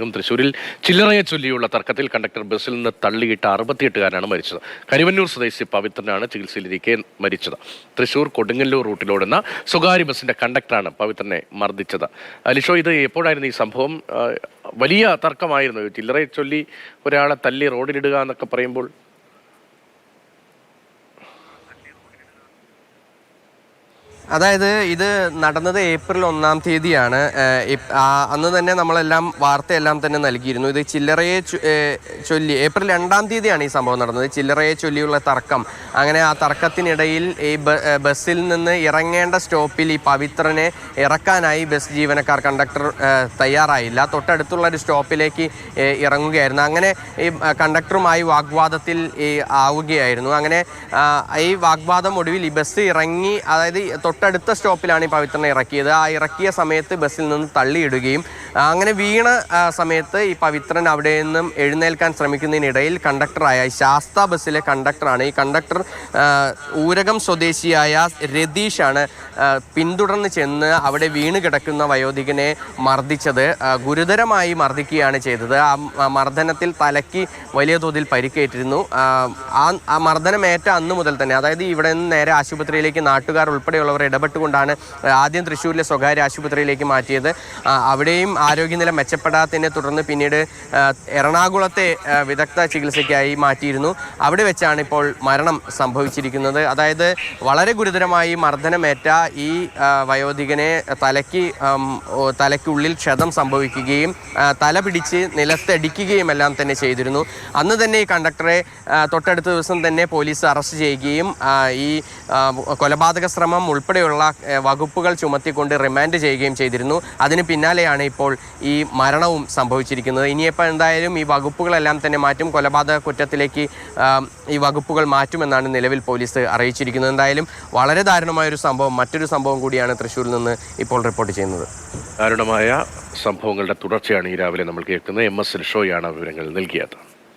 നൽകും. തൃശ്ശൂരിൽ ചില്ലറയെ ചൊല്ലിയുള്ള തർക്കത്തിൽ കണ്ടക്ടർ ബസ്സിൽ നിന്ന് തള്ളിയിട്ട 68-കാരനാണ് മരിച്ചത്. കരുവന്നൂർ സ്വദേശി പവിത്രനാണ് ചികിത്സയിലിരിക്കെ മരിച്ചത്. തൃശ്ശൂർ കൊടുങ്ങല്ലൂർ റൂട്ടിലോടുന്ന സ്വകാര്യ ബസ്സിന്റെ കണ്ടക്ടറാണ് പവിത്രനെ മർദ്ദിച്ചത്. ലിഷോ, ഇത് എപ്പോഴായിരുന്നു ഈ സംഭവം? വലിയ തർക്കമായിരുന്നു. ചില്ലറയെ ചൊല്ലി ഒരാളെ തല്ലി റോഡിലിടുക എന്നൊക്കെ പറയുമ്പോൾ അതായത് ഇത് നടന്നത് ഏപ്രിൽ 1-ാം തീയതിയാണ്. അന്ന് തന്നെ നമ്മളെല്ലാം വാർത്തയെല്ലാം തന്നെ നൽകിയിരുന്നു. ഇത് ചില്ലറയെ ചൊല്ലി ഏപ്രിൽ 2-ാം തീയതിയാണ് ഈ സംഭവം നടന്നത്. ചില്ലറയെ ചൊല്ലിയുള്ള തർക്കം. അങ്ങനെ ആ തർക്കത്തിനിടയിൽ ഈ ബസ്സിൽ നിന്ന് ഇറങ്ങേണ്ട സ്റ്റോപ്പിൽ ഈ പവിത്രനെ ഇറക്കാനായി ബസ് ജീവനക്കാർ കണ്ടക്ടർ തയ്യാറായില്ല. തൊട്ടടുത്തുള്ള ഒരു സ്റ്റോപ്പിലേക്ക് ഇറങ്ങുകയായിരുന്നു. അങ്ങനെ ഈ കണ്ടക്ടറുമായി വാഗ്വാദത്തിൽ ആവുകയായിരുന്നു. അങ്ങനെ ഈ വാഗ്വാദം ഒടുവിൽ ഈ ബസ് ഇറങ്ങി, അതായത് തൊട്ടടുത്ത സ്റ്റോപ്പിലാണ് ഈ പവിത്രനെ ഇറക്കിയത്. ആ ഇറക്കിയ സമയത്ത് ബസ്സിൽ നിന്ന് തള്ളിയിടുകയും അങ്ങനെ വീണ സമയത്ത് ഈ പവിത്രൻ അവിടെ നിന്നും എഴുന്നേൽക്കാൻ ശ്രമിക്കുന്നതിനിടയിൽ കണ്ടക്ടറായ ശാസ്ത ബസ്സിലെ കണ്ടക്ടറാണ്. ഈ കണ്ടക്ടർ ഊരകം സ്വദേശിയായ രതീഷാണ് പിന്തുടർന്ന് ചെന്ന് അവിടെ വീണ് കിടക്കുന്ന വയോധികനെ മർദ്ദിച്ചത്. ഗുരുതരമായി മർദ്ദിക്കുകയാണ് ചെയ്തത്. ആ മർദ്ദനത്തിൽ തലയ്ക്ക് വലിയ തോതിൽ പരിക്കേറ്റിരുന്നു. ആ മർദ്ദനമേറ്റ അന്ന് മുതൽ തന്നെ, അതായത് ഇവിടെ നിന്ന് നേരെ ആശുപത്രിയിലേക്ക് നാട്ടുകാർ ഉൾപ്പെടെയുള്ളവർ ഇടപെട്ടുകൊണ്ടാണ് ആദ്യം തൃശ്ശൂരിലെ സ്വകാര്യ ആശുപത്രിയിലേക്ക് മാറ്റിയത്. അവിടെയും ആരോഗ്യനില മെച്ചപ്പെടാത്തതിനെ തുടർന്ന് പിന്നീട് എറണാകുളത്തെ വിദഗ്ധ ചികിത്സയ്ക്കായി മാറ്റിയിരുന്നു. അവിടെ വെച്ചാണ് ഇപ്പോൾ മരണം സംഭവിച്ചിരിക്കുന്നത്. അതായത് വളരെ ഗുരുതരമായി മർദ്ദനമേറ്റ ഈ വയോധികനെ തലയ്ക്കുള്ളിൽ ക്ഷതം സംഭവിക്കുകയും തല പിടിച്ച് നിലത്തടിക്കുകയും എല്ലാം തന്നെ ചെയ്തിരുന്നു. അന്ന് തന്നെ ഈ കണ്ടക്ടറെ തൊട്ടടുത്ത ദിവസം തന്നെ പോലീസ് അറസ്റ്റ് ചെയ്യുകയും ഈ കൊലപാതക ശ്രമം ഉൾപ്പെടെയുള്ള വകുപ്പുകൾ ചുമത്തിക്കൊണ്ട് റിമാൻഡ് ചെയ്യുകയും ചെയ്തിരുന്നു. അതിന് പിന്നാലെയാണ് ഇപ്പോൾ ഈ മരണവും സംഭവിച്ചിരിക്കുന്നത്. ഇനിയിപ്പോൾ എന്തായാലും ഈ വകുപ്പുകളെല്ലാം തന്നെ മാറ്റും. കൊലപാതക കുറ്റത്തിലേക്ക് ഈ വകുപ്പുകൾ മാറ്റുമെന്നാണ് നിലവിൽ പോലീസ് അറിയിച്ചിരിക്കുന്നത്. എന്തായാലും വളരെ ദാരുണമായൊരു സംഭവം, മറ്റൊരു സംഭവം കൂടിയാണ് തൃശ്ശൂരിൽ നിന്ന് ഇപ്പോൾ റിപ്പോർട്ട് ചെയ്യുന്നത്. ദാരുണമായ സംഭവങ്ങളുടെ തുടർച്ചയാണ് ഈ രാവിലെ നമ്മൾ കേൾക്കുന്നത്. MS ലിഷോയാണ് വിവരങ്ങൾ നൽകിയത്.